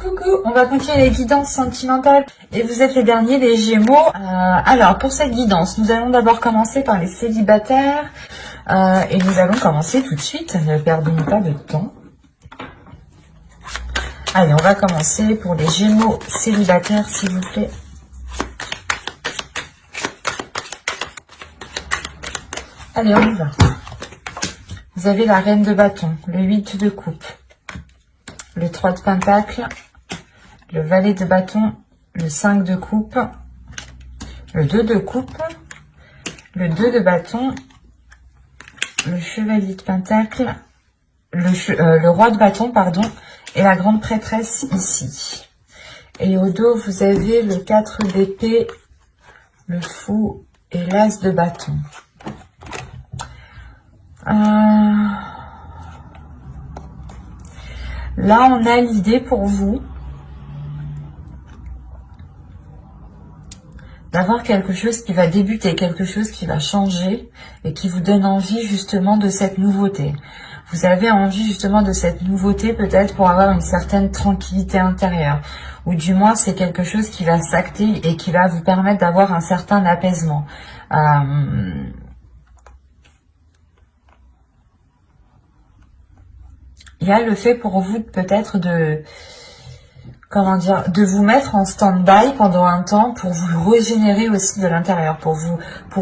Coucou, on va continuer les guidances sentimentales et vous êtes les derniers, les Gémeaux. Alors, pour cette guidance, nous allons d'abord commencer par les célibataires et nous allons commencer tout de suite, ne perdons pas de temps. Allez, on va commencer pour les Gémeaux célibataires, s'il vous plaît. Allez, on y va. Vous avez la reine de bâton, le 8 de coupe, le 3 de pentacle, le valet de bâton, le 5 de coupe, le 2 de coupe, le 2 de bâton, le chevalier de pentacle, le roi de bâton, pardon, et la grande prêtresse ici. Et au dos, vous avez le 4 d'épée, le fou et l'as de bâton. Là, on a l'idée pour vous d'avoir quelque chose qui va débuter, quelque chose qui va changer et qui vous donne envie justement de cette nouveauté. Vous avez envie justement de cette nouveauté peut-être pour avoir une certaine tranquillité intérieure. Ou du moins, c'est quelque chose qui va s'acter et qui va vous permettre d'avoir un certain apaisement. Il y a le fait pour vous peut-être de, comment dire, de vous mettre en stand-by pendant un temps pour vous régénérer aussi de l'intérieur, pour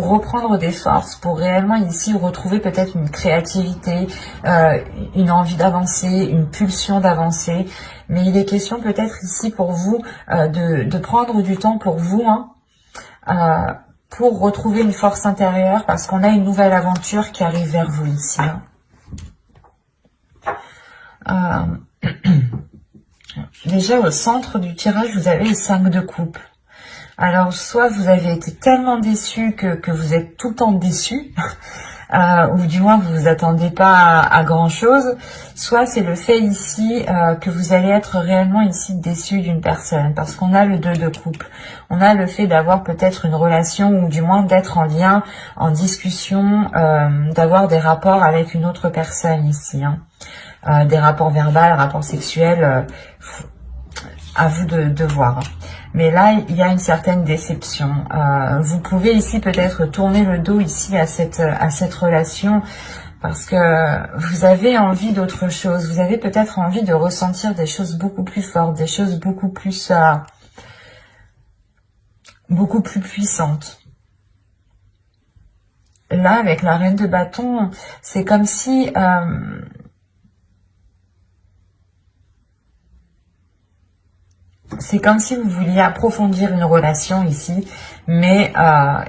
reprendre des forces, pour réellement ici retrouver peut-être une créativité, une envie d'avancer, une pulsion d'avancer. Mais il est question peut-être ici pour vous de prendre du temps pour vous, pour retrouver une force intérieure, parce qu'on a une nouvelle aventure qui arrive vers vous ici. Déjà au centre du tirage, vous avez le 5 de coupe. Alors, soit vous avez été tellement déçu que vous êtes tout le temps déçu, ou du moins vous vous attendez pas à grand chose, soit c'est le fait ici que vous allez être réellement ici déçu d'une personne, parce qu'on a le 2 de coupe. On a le fait d'avoir peut-être une relation, ou du moins d'être en lien, en discussion, d'avoir des rapports avec une autre personne ici, des rapports verbaux, rapports sexuels, à vous de voir. Mais là, il y a une certaine déception. Vous pouvez ici peut-être tourner le dos ici à cette relation parce que vous avez envie d'autre chose. Vous avez peut-être envie de ressentir des choses beaucoup plus fortes, des choses beaucoup plus puissantes. Là, avec la reine de bâton, c'est comme si vous vouliez approfondir une relation ici, mais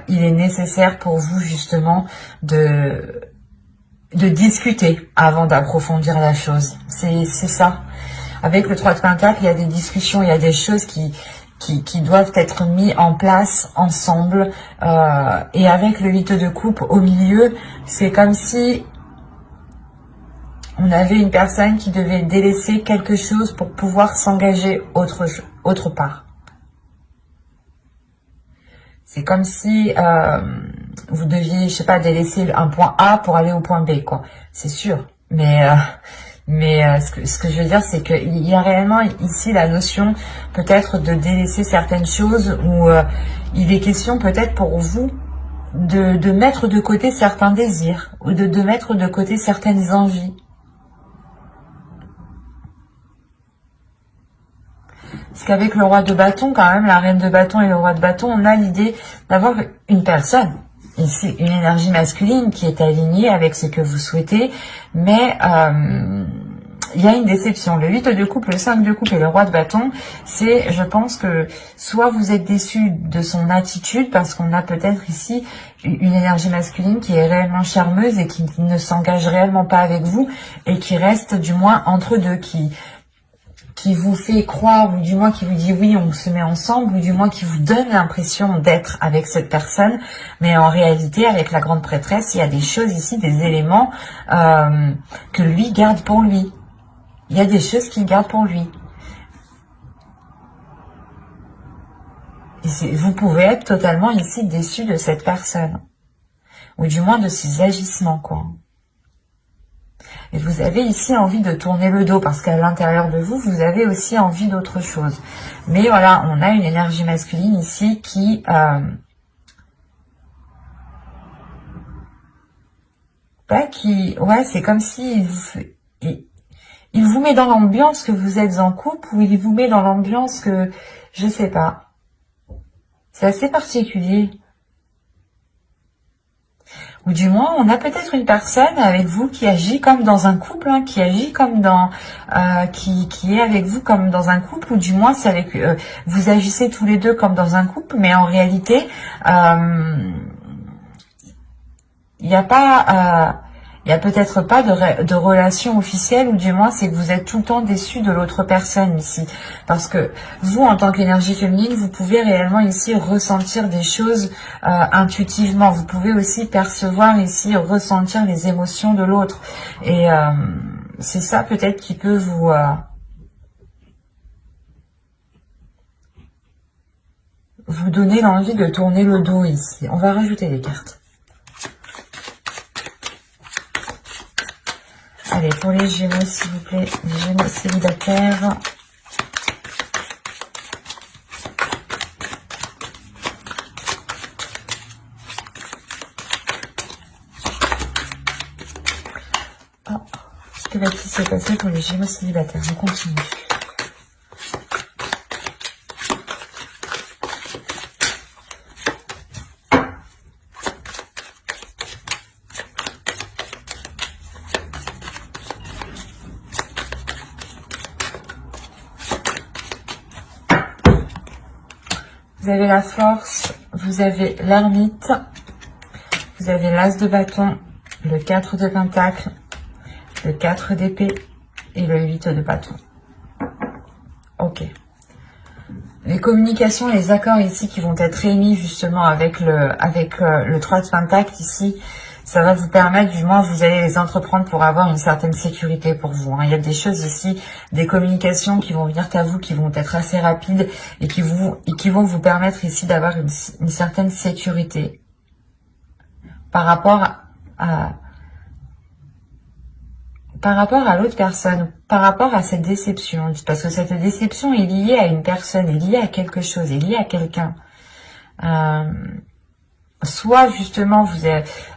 il est nécessaire pour vous justement de discuter avant d'approfondir la chose. C'est ça. Avec le 3 de pentacle, il y a des discussions, il y a des choses qui doivent être mises en place ensemble. Et avec le 8 de coupe au milieu, c'est comme si on avait une personne qui devait délaisser quelque chose pour pouvoir s'engager autre part. C'est comme si vous deviez, je sais pas, délaisser un point A pour aller au point B, quoi. C'est sûr. Mais ce que je veux dire, c'est qu'il y a réellement ici la notion peut-être de délaisser certaines choses où il est question peut-être pour vous de mettre de côté certains désirs ou de mettre de côté certaines envies. Parce qu'avec le roi de bâton, quand même, la reine de bâton et le roi de bâton, on a l'idée d'avoir une personne, ici, une énergie masculine qui est alignée avec ce que vous souhaitez, mais il y a une déception. Le 8 de coupe, le 5 de coupe et le roi de bâton, c'est, je pense que, soit vous êtes déçu de son attitude, parce qu'on a peut-être ici une énergie masculine qui est réellement charmeuse et qui ne s'engage réellement pas avec vous, et qui reste du moins entre deux, qui vous fait croire, ou du moins qui vous dit oui, on se met ensemble, ou du moins qui vous donne l'impression d'être avec cette personne, mais en réalité, avec la grande prêtresse, il y a des choses ici, des éléments que lui garde pour lui. Il y a des choses qu'il garde pour lui. Et vous pouvez être totalement ici déçu de cette personne, ou du moins de ses agissements, quoi. Et vous avez ici envie de tourner le dos parce qu'à l'intérieur de vous, vous avez aussi envie d'autre chose. Mais voilà, on a une énergie masculine ici qui... ouais, c'est comme si il vous met dans l'ambiance que vous êtes en couple ou il vous met dans l'ambiance que... Je sais pas. C'est assez particulier. Ou du moins, on a peut-être une personne avec vous qui agit comme dans un couple, hein, qui agit comme dans... qui est avec vous comme dans un couple, ou du moins, c'est avec vous agissez tous les deux comme dans un couple, mais en réalité, il n'y a pas... il n'y a peut-être pas de relation officielle, ou du moins c'est que vous êtes tout le temps déçu de l'autre personne ici. Parce que vous, en tant qu'énergie féminine, vous pouvez réellement ici ressentir des choses intuitivement. Vous pouvez aussi percevoir ici, ressentir les émotions de l'autre. Et c'est ça peut-être qui peut vous donner l'envie de tourner le dos ici. On va rajouter des cartes. Allez, pour les Gémeaux, s'il vous plaît, les Gémeaux célibataires. Oh, que va-t-il se passer pour les Gémeaux célibataires? On continue. Vous avez la force, vous avez l'ermite, vous avez l'as de bâton, le 4 de pentacle, le 4 d'épée et le 8 de bâton. Ok. Les communications et les accords ici qui vont être émis justement avec le 3 de pentacle ici, ça va vous permettre, du moins vous allez les entreprendre pour avoir une certaine sécurité pour vous. Hein. Il y a des choses ici, des communications qui vont venir à vous, qui vont être assez rapides et qui vont vous permettre ici d'avoir une certaine sécurité par rapport à l'autre personne, par rapport à cette déception. Parce que cette déception est liée à une personne, est liée à quelque chose, est liée à quelqu'un. Soit justement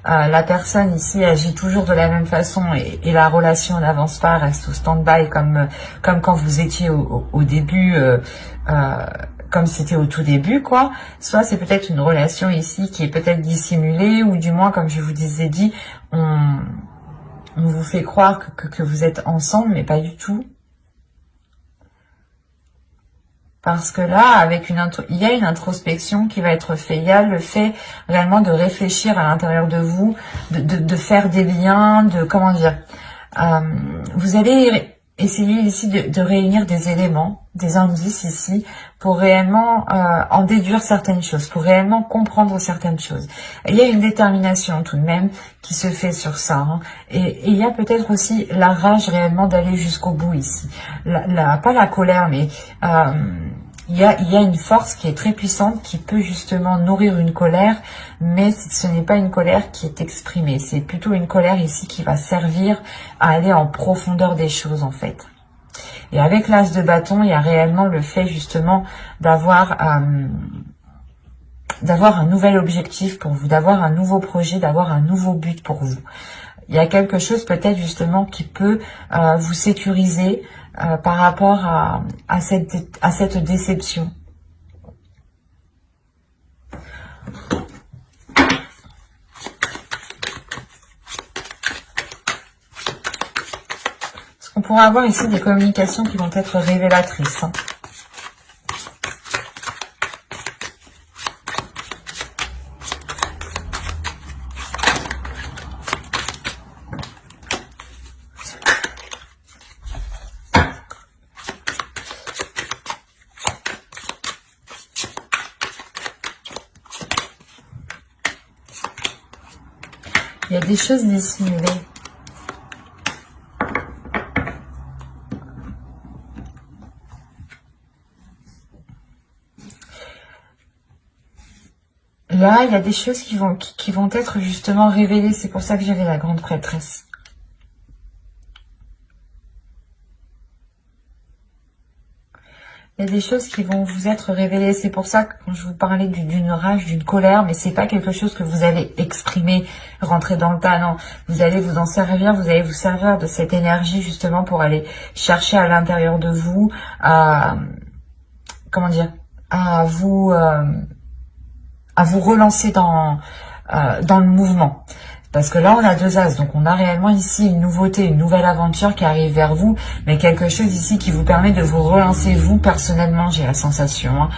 la personne ici agit toujours de la même façon et la relation n'avance pas, reste au stand-by comme quand vous étiez au début, comme c'était au tout début, quoi. Soit c'est peut-être une relation ici qui est peut-être dissimulée, ou du moins, comme je vous disais dit, on vous fait croire que vous êtes ensemble, mais pas du tout. Parce que là, il y a une introspection qui va être faite. Il y a le fait réellement de réfléchir à l'intérieur de vous, de faire des liens, comment dire. Vous allez essayer ici de réunir des éléments, des indices ici, pour réellement en déduire certaines choses, pour réellement comprendre certaines choses. Il y a une détermination tout de même qui se fait sur ça. Hein. Et il y a peut-être aussi la rage réellement d'aller jusqu'au bout ici. Pas la colère, mais... il y a une force qui est très puissante, qui peut justement nourrir une colère, mais ce n'est pas une colère qui est exprimée. C'est plutôt une colère ici qui va servir à aller en profondeur des choses, en fait. Et avec l'as de bâton, il y a réellement le fait justement d'avoir un nouvel objectif pour vous, d'avoir un nouveau projet, d'avoir un nouveau but pour vous. Il y a quelque chose peut-être justement qui peut vous sécuriser par rapport à cette déception. Parce qu'on pourra avoir ici des communications qui vont être révélatrices. Hein. Il y a des choses dissimulées. Là, il y a des choses qui vont être justement révélées. C'est pour ça que j'avais la grande prêtresse. Il y a des choses qui vont vous être révélées. C'est pour ça que quand je vous parlais d'une rage, d'une colère, mais c'est pas quelque chose que vous allez exprimer, rentrer dans le tas, non. Vous allez vous en servir, vous allez vous servir de cette énergie justement pour aller chercher à l'intérieur de vous, comment dire, à vous relancer dans le mouvement. Parce que là, on a 2 as, donc on a réellement ici une nouveauté, une nouvelle aventure qui arrive vers vous, mais quelque chose ici qui vous permet de vous relancer vous personnellement, j'ai la sensation.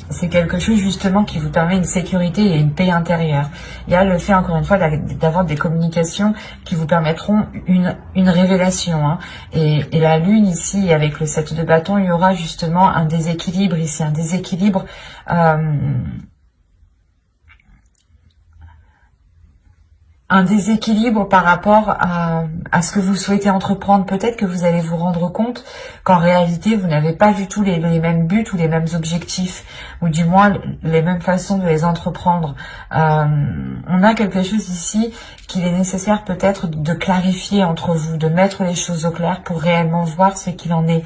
C'est quelque chose justement qui vous permet une sécurité et une paix intérieure. Il y a le fait, encore une fois, d'avoir des communications qui vous permettront une révélation. Et la lune ici, avec le 7 de bâton, il y aura justement un déséquilibre ici, un déséquilibre... un déséquilibre par rapport à ce que vous souhaitez entreprendre. Peut-être que vous allez vous rendre compte qu'en réalité, vous n'avez pas du tout les mêmes buts ou les mêmes objectifs, ou du moins les mêmes façons de les entreprendre. On a quelque chose ici qu'il est nécessaire peut-être de clarifier entre vous, de mettre les choses au clair pour réellement voir ce qu'il en est.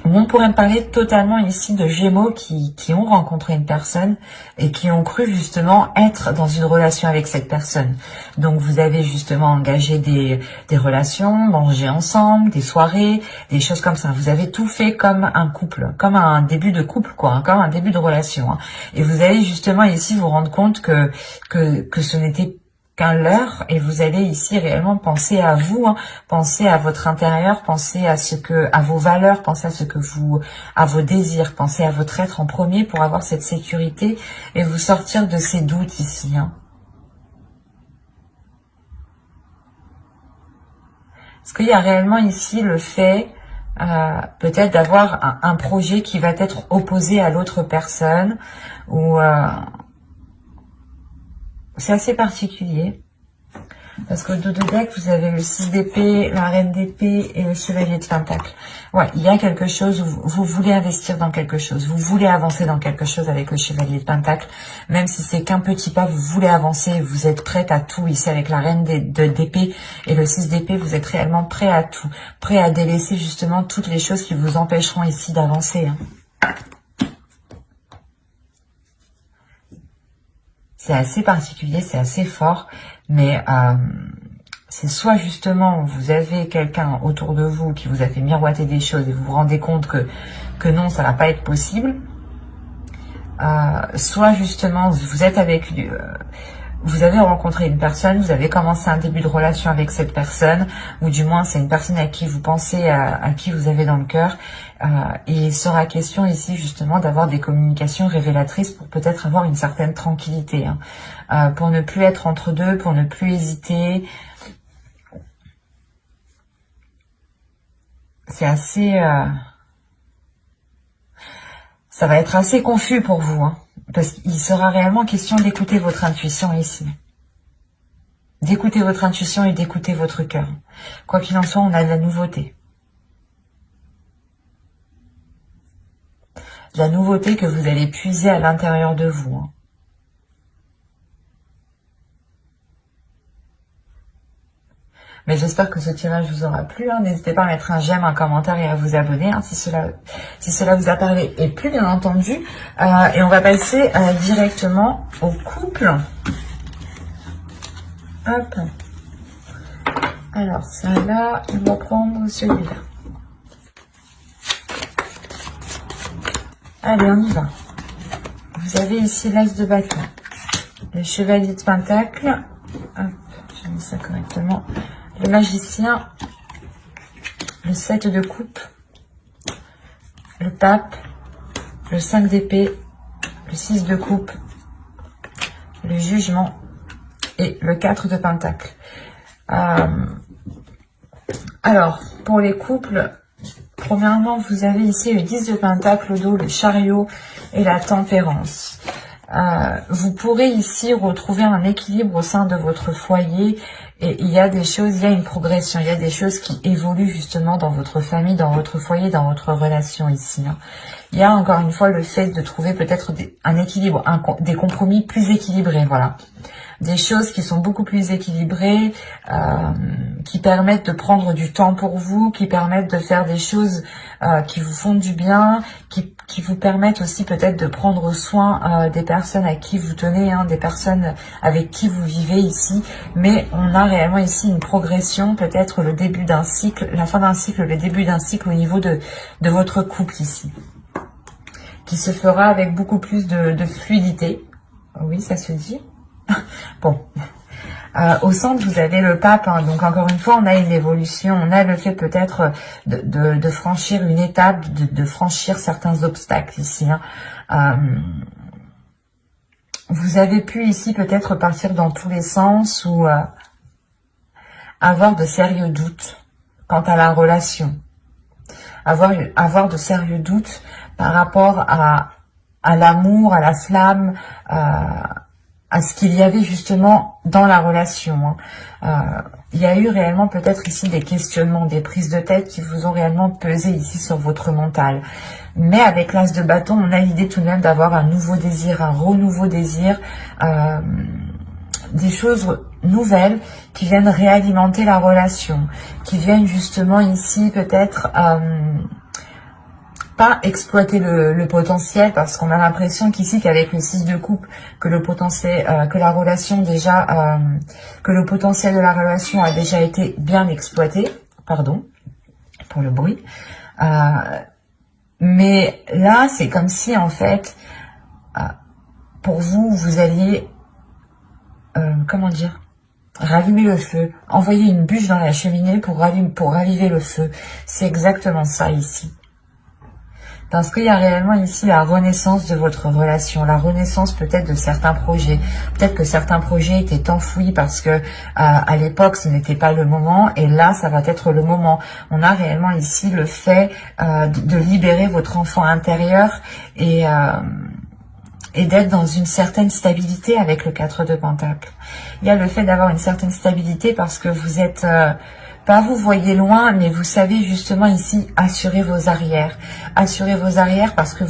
On pourrait parler totalement ici de Gémeaux qui ont rencontré une personne et qui ont cru justement être dans une relation avec cette personne. Donc vous avez justement engagé des relations, mangé ensemble, des soirées, des choses comme ça. Vous avez tout fait comme un couple, comme un début de couple, quoi, comme un début de relation. Et vous allez justement ici vous rendre compte que ce n'était qu'un leurre, et vous allez ici réellement penser à vous, penser à votre intérieur, penser à vos valeurs, penser à vos désirs, penser à votre être en premier pour avoir cette sécurité et vous sortir de ces doutes ici. Est-ce qu'il y a réellement ici le fait peut-être d'avoir un projet qui va être opposé à l'autre personne, ou c'est assez particulier, parce qu'au dos de deck, vous avez le 6 d'épée, la reine d'épée et le chevalier de pentacle. Ouais, il y a quelque chose où vous voulez investir dans quelque chose, vous voulez avancer dans quelque chose avec le chevalier de pentacle, même si c'est qu'un petit pas, vous voulez avancer, vous êtes prête à tout ici avec la reine d'épée et le 6 d'épée, vous êtes réellement prêt à tout, prêt à délaisser justement toutes les choses qui vous empêcheront ici d'avancer. C'est assez particulier, c'est assez fort, mais c'est soit justement vous avez quelqu'un autour de vous qui vous a fait miroiter des choses et vous vous rendez compte que non, ça va pas être possible, soit justement vous êtes avec vous avez rencontré une personne, vous avez commencé un début de relation avec cette personne, ou du moins c'est une personne à qui vous pensez, à qui vous avez dans le cœur, et il sera question ici justement d'avoir des communications révélatrices pour peut-être avoir une certaine tranquillité, pour ne plus être entre deux, pour ne plus hésiter. C'est assez... ça va être assez confus pour vous, parce qu'il sera réellement question d'écouter votre intuition ici. D'écouter votre intuition et d'écouter votre cœur. Quoi qu'il en soit, on a de la nouveauté. De la nouveauté que vous allez puiser à l'intérieur de vous. Mais j'espère que ce tirage vous aura plu. N'hésitez pas à mettre un j'aime, un commentaire et à vous abonner si cela vous a parlé et plu, bien entendu. Et on va passer directement au couple. Hop. Alors, ça là, on va prendre celui-là. Allez, on y va. Vous avez ici l'as de bâton, le chevalier de pentacle. Hop, j'ai mis ça correctement. Le magicien, le 7 de coupe, le pape, le 5 d'épée, le 6 de coupe, le jugement et le 4 de pentacle. Alors, pour les couples, premièrement, vous avez ici le 10 de pentacle au dos, le chariot et la tempérance. Vous pourrez ici retrouver un équilibre au sein de votre foyer, et il y a des choses, il y a une progression, il y a des choses qui évoluent justement dans votre famille, dans votre foyer, dans votre relation ici. Il y a encore une fois le fait de trouver peut-être un équilibre, des compromis plus équilibrés, voilà. Des choses qui sont beaucoup plus équilibrées, qui permettent de prendre du temps pour vous, qui permettent de faire des choses qui vous font du bien, qui vous permettent aussi peut-être de prendre soin des personnes à qui vous tenez, hein, des personnes avec qui vous vivez ici. Mais on a réellement ici une progression, peut-être le début d'un cycle, la fin d'un cycle, le début d'un cycle au niveau de votre couple ici, qui se fera avec beaucoup plus de fluidité. Oui, ça se dit. Bon, au centre, vous avez le pape, hein, donc encore une fois, on a une évolution, on a le fait peut-être de franchir une étape, de franchir certains obstacles ici. Hein. Vous avez pu ici peut-être partir dans tous les sens ou avoir de sérieux doutes quant à la relation. Avoir de sérieux doutes par rapport à l'amour, à la flamme, à ce qu'il y avait justement dans la relation. Il y a eu réellement peut-être ici des questionnements, des prises de tête qui vous ont réellement pesé ici sur votre mental. Mais avec l'as de bâton, on a l'idée tout de même d'avoir un nouveau désir, un renouveau désir, des choses nouvelles qui viennent réalimenter la relation, qui viennent justement ici peut-être pas exploiter le potentiel, parce qu'on a l'impression qu'ici qu'avec le 6 de coupe, que le potentiel, que la relation déjà, que le potentiel de la relation a déjà été bien exploité, pardon pour le bruit, mais là c'est comme si en fait pour vous, vous alliez comment dire, rallumer le feu, envoyer une bûche dans la cheminée pour raviver le feu. C'est exactement ça ici. Parce qu'il y a réellement ici la renaissance de votre relation, la renaissance peut-être de certains projets. Peut-être que certains projets étaient enfouis parce que à l'époque ce n'était pas le moment, et là ça va être le moment. On a réellement ici le fait de libérer votre enfant intérieur et d'être dans une certaine stabilité avec le 4 de Pentacle. Il y a le fait d'avoir une certaine stabilité parce que vous êtes... pas vous voyez loin, mais vous savez justement ici assurer vos arrières. Assurer vos arrières parce que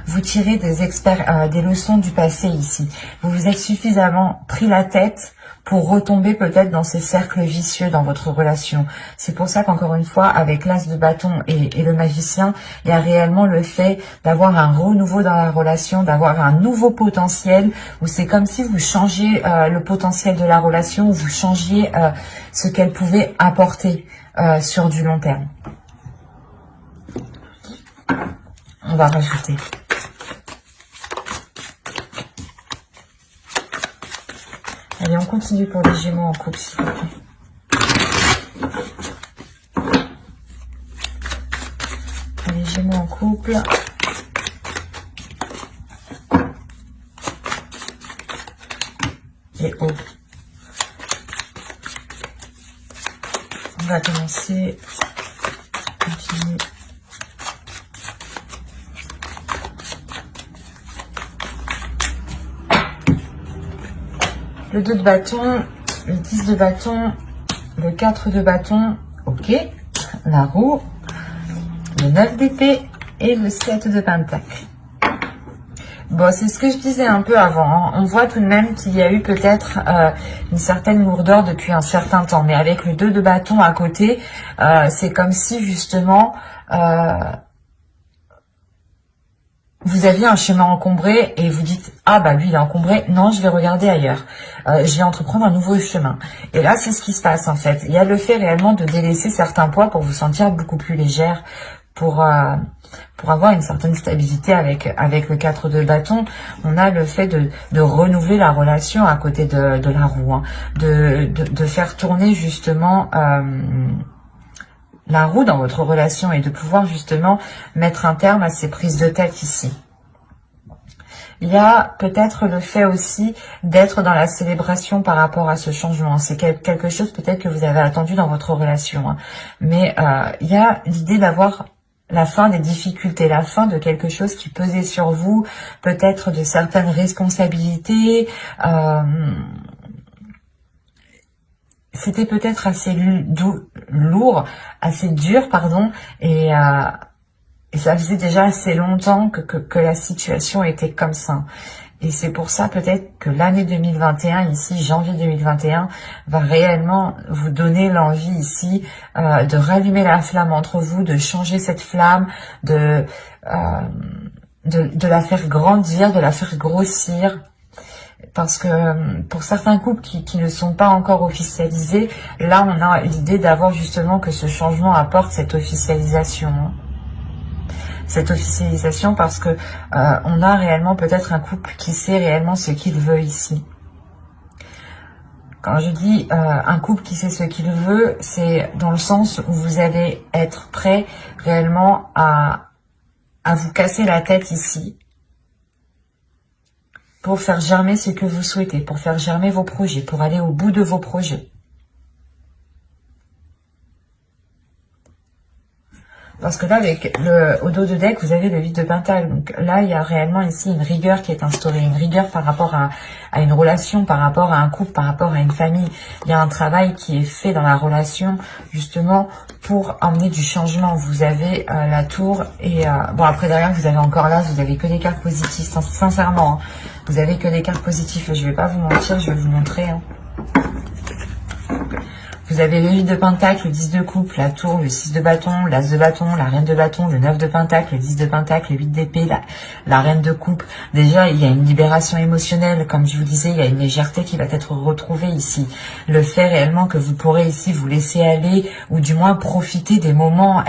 vous tirez des leçons du passé ici. Vous vous êtes suffisamment pris la tête pour retomber peut-être dans ces cercles vicieux dans votre relation. C'est pour ça qu'encore une fois, avec l'as de bâton et le magicien, il y a réellement le fait d'avoir un renouveau dans la relation, d'avoir un nouveau potentiel, où c'est comme si vous changiez le potentiel de la relation, où vous changiez ce qu'elle pouvait apporter sur du long terme. On va rajouter. Allez, on continue pour les Gémeaux en couple, s'il vous plaît. Les Gémeaux en couple. Et haut. On va commencer. Continuer. Le 2 de bâton, le 10 de bâton, le 4 de bâton, ok, la roue, le 9 d'épée et le 7 de pentacle. Bon, c'est ce que je disais un peu avant, hein. On voit tout de même qu'il y a eu peut-être une certaine lourdeur depuis un certain temps, mais avec le 2 de bâton à côté, c'est comme si justement... vous aviez un chemin encombré et vous dites « Ah bah lui il est encombré, non je vais regarder ailleurs, je vais entreprendre un nouveau chemin ». Et là c'est ce qui se passe en fait. Il y a le fait réellement de délaisser certains poids pour vous sentir beaucoup plus légère, pour avoir une certaine stabilité avec le 4 de bâton. On a le fait de renouveler la relation à côté de la roue, hein, de faire tourner justement... la roue dans votre relation et de pouvoir justement mettre un terme à ces prises de tête ici. Il y a peut-être le fait aussi d'être dans la célébration par rapport à ce changement. C'est quelque chose peut-être que vous avez attendu dans votre relation. Hein. Mais il y a l'idée d'avoir la fin des difficultés, la fin de quelque chose qui pesait sur vous, peut-être de certaines responsabilités, c'était peut-être assez lourd, assez dur, pardon, et Et ça faisait déjà assez longtemps que la situation était comme ça. Et c'est pour ça peut-être que l'année 2021, ici, janvier 2021, va réellement vous donner l'envie ici de rallumer la flamme entre vous, de changer cette flamme, de la faire grandir, de la faire grossir. Parce que pour certains couples qui ne sont pas encore officialisés, là on a l'idée d'avoir justement que ce changement apporte cette officialisation. Cette officialisation parce que on a réellement peut-être un couple qui sait réellement ce qu'il veut ici. Quand je dis un couple qui sait ce qu'il veut, c'est dans le sens où vous allez être prêt réellement à vous casser la tête ici pour faire germer ce que vous souhaitez, pour faire germer vos projets, pour aller au bout de vos projets. Parce que là, avec au dos de deck, vous avez le 8 de Pentacle. Donc là, il y a réellement ici une rigueur qui est instaurée. Une rigueur par rapport à une relation, par rapport à un couple, par rapport à une famille. Il y a un travail qui est fait dans la relation, justement, pour emmener du changement. Vous avez la tour et... bon, après, derrière, vous avez encore là, vous avez que des cartes positives. Sincèrement, hein, vous avez que des cartes positives. Je vais pas vous mentir, je vais vous montrer. Hein. Vous avez le 8 de Pentacle, le 10 de coupe, la tour, le 6 de bâton, l'as de bâton, la reine de bâton, le 9 de Pentacle, le 10 de Pentacle, le 8 d'épée, la reine de coupe. Déjà, il y a une libération émotionnelle. Comme je vous disais, il y a une légèreté qui va être retrouvée ici. Le fait réellement que vous pourrez ici vous laisser aller, ou du moins profiter des moments,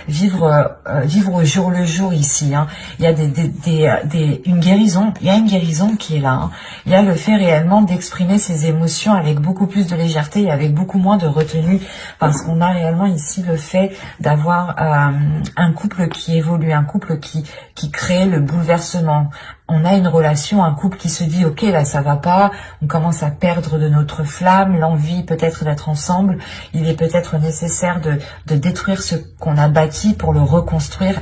vivre au jour le jour ici. Hein. Il y a une guérison. Il y a une guérison qui est là. Hein. Il y a le fait réellement d'exprimer ses émotions avec beaucoup plus de légèreté et avec beaucoup moins de retenue, parce qu'on a réellement ici le fait d'avoir un couple qui évolue, un couple qui crée le bouleversement. On a une relation, un couple qui se dit ok, là ça va pas, on commence à perdre de notre flamme, l'envie peut-être d'être ensemble. Il est peut-être nécessaire de détruire ce qu'on a bâti pour le reconstruire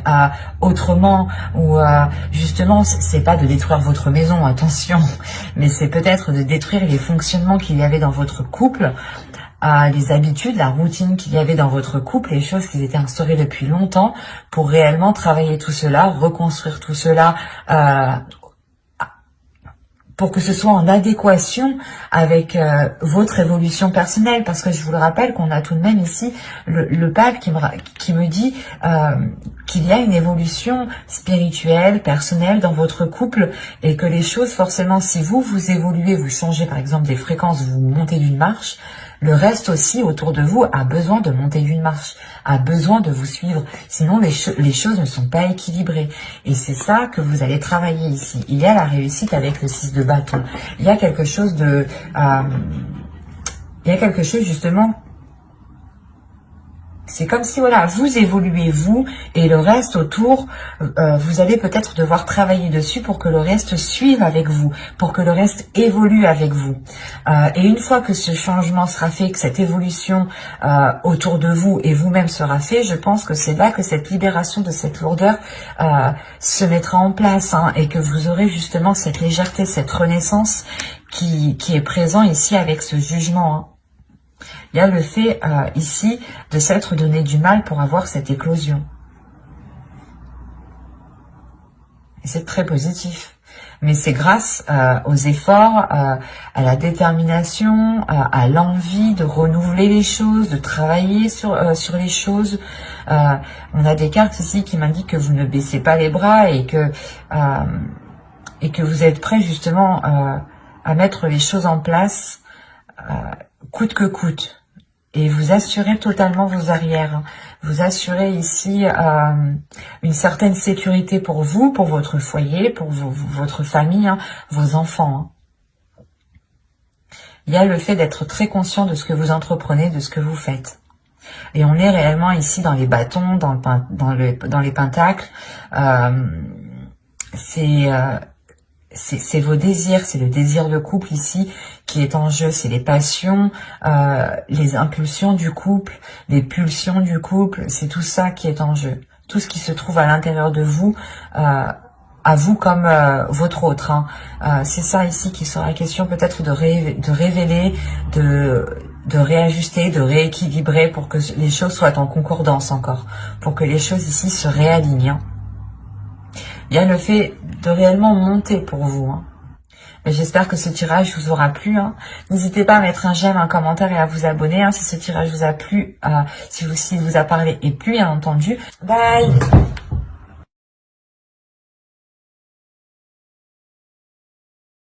autrement, ou justement c'est pas de détruire votre maison, attention, mais c'est peut-être de détruire les fonctionnements qu'il y avait dans votre couple, les habitudes, la routine qu'il y avait dans votre couple, les choses qui étaient instaurées depuis longtemps, pour réellement travailler tout cela, reconstruire tout cela, pour que ce soit en adéquation avec votre évolution personnelle, parce que je vous le rappelle qu'on a tout de même ici le pape qui me dit qu'il y a une évolution spirituelle, personnelle dans votre couple, et que les choses, forcément, si vous évoluez, vous changez par exemple des fréquences, vous montez d'une marche, le reste aussi autour de vous a besoin de monter d'une marche, a besoin de vous suivre. Sinon, les choses ne sont pas équilibrées. Et c'est ça que vous allez travailler ici. Il y a la réussite avec le 6 de bâton. Il y a quelque chose de... il y a quelque chose justement... C'est comme si, voilà, vous évoluez, vous, et le reste autour, vous allez peut-être devoir travailler dessus pour que le reste suive avec vous, pour que le reste évolue avec vous. Et une fois que ce changement sera fait, que cette évolution autour de vous et vous-même sera fait, je pense que c'est là que cette libération de cette lourdeur se mettra en place, hein, et que vous aurez justement cette légèreté, cette renaissance qui est présent ici avec ce jugement, hein. Il y a le fait ici de s'être donné du mal pour avoir cette éclosion. Et c'est très positif. Mais c'est grâce aux efforts, à la détermination, à l'envie de renouveler les choses, de travailler sur les choses. On a des cartes ici qui m'indiquent que vous ne baissez pas les bras et que vous êtes prêt justement à mettre les choses en place coûte que coûte. Et vous assurez totalement vos arrières. Hein. Vous assurez ici une certaine sécurité pour vous, pour votre foyer, pour votre famille, hein, vos enfants. Hein. Il y a le fait d'être très conscient de ce que vous entreprenez, de ce que vous faites. Et on est réellement ici dans les bâtons, dans les pentacles. C'est vos désirs, c'est le désir de couple ici qui est en jeu, c'est les passions, les impulsions du couple, les pulsions du couple, c'est tout ça qui est en jeu. Tout ce qui se trouve à l'intérieur de vous, à vous comme votre autre. Hein. C'est ça ici qui sera question peut-être de révéler, de réajuster, de rééquilibrer pour que les choses soient en concordance encore, pour que les choses ici se réalignent. Hein. Il y a le fait de réellement monter pour vous. Hein. J'espère que ce tirage vous aura plu. Hein. N'hésitez pas à mettre un j'aime, un commentaire et à vous abonner hein, si ce tirage vous a plu, s'il vous a parlé et plu, bien entendu. Bye!